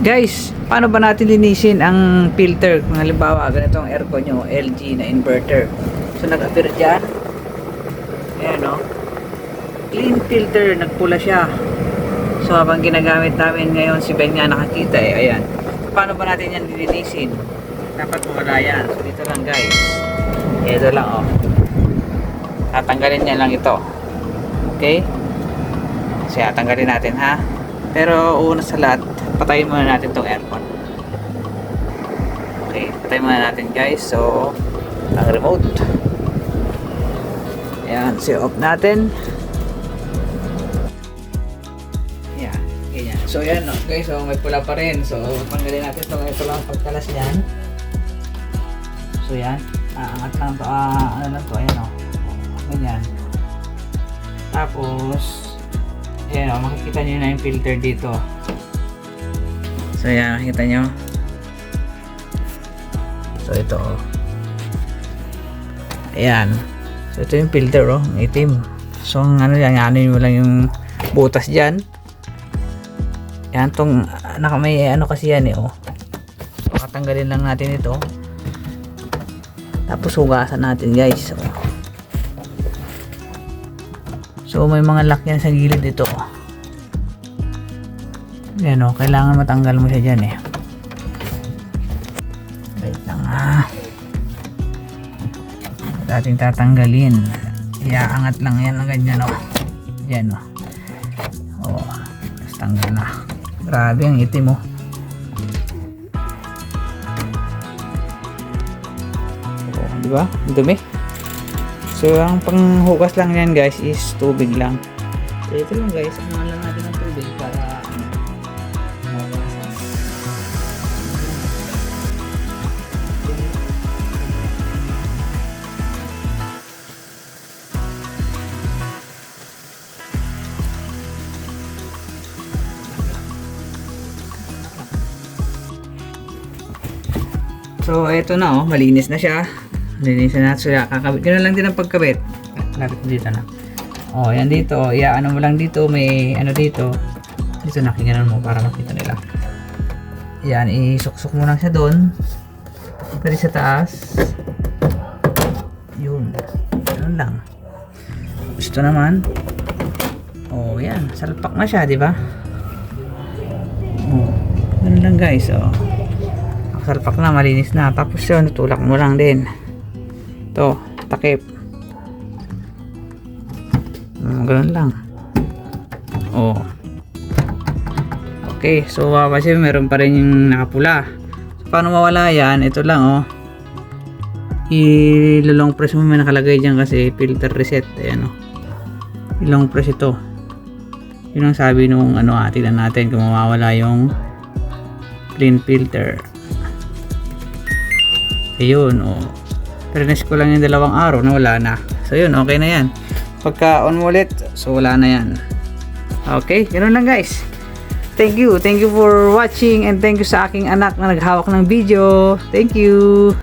Guys, paano ba natin linisin ang filter? Kung halimbawa, ganitong aircon nyo, LG na inverter. So, nag-appear dyan. Ayan, no? Clean filter, nagpula siya. So, habang ginagamit namin ngayon, si Ben nga nakakita eh. Ayan. Paano ba natin yan linisin? Dapat mawala yan. So, dito lang guys. Ito lang, oh. Tatanggalin niya lang ito. Okay? So, tanggalin natin, ha? Pero, una sa lahat, patayin muna natin tong aircon. Okay, patayin muna natin guys. So, ang remote. Ayan, so off natin. Ayan, ganyan. So, ayan, okay, so may pula pa rin. So, tanggalin natin ito lang pagkalas niyan. So, ayan, aangat lang ito, ano lang ito, ayan o. Ganyan. Tapos, ayan o, makikita nyo na yung filter dito. So yan, nakikita nyo. So ito oh. Ayan. So ito yung filter oh, ang itim. So ang ano yan, ano mo lang yung butas dyan. Yan tong, may ano kasi yan eh oh. So katanggalin lang natin ito. Tapos hugasan natin guys. So may mga lock yan sa gilid dito oh. Yan o, kailangan matanggal mo siya dyan eh. Wait lang ha. Dating tatanggalin. Iaangat lang yan na ganyan o. Yan o. O, tapos tanggal na. Grabe ang itim o. O, diba? Dumi. So, ang panghugas lang yan guys is tubig lang. So, ito lang guys. Ano lang natin ng tubig para so, ito na oh, malinis na siya. Malinis na natin siya. Kakabit. Ganoon lang din ang pagkabit. Lapit dito na. Oh, yan dito. Ano mo lang dito. May ano dito. Dito nakikita mo para makita nila. Yan, isuksok mo lang siya doon. Pwede sa taas. Yun. Ganun lang. Ito naman. Oh, yan. Salpak na siya, di ba? Oh, ganun lang guys. Oh. Salpak na, malinis na. Tapos yun, tulak mo lang din. Ito, takip. Ganun lang. Oh. Okay, so kasi meron pa rin yung nakapula. So, paano mawala yan? Ito lang, oh. I-long press mo, may nakalagay dyan kasi filter reset. Ayan, oh. I-long press ito. Yun ang sabi nung ano, tingnan natin kung mawawala yung clean filter. Ayun, oh. Press ko lang yung 2 araw na wala na. So yun, okay na yan. Pagka on mo ulit, so wala na yan. Okay, ganoon lang guys. Thank you for watching and thank you sa aking anak na naghawak ng video. Thank you.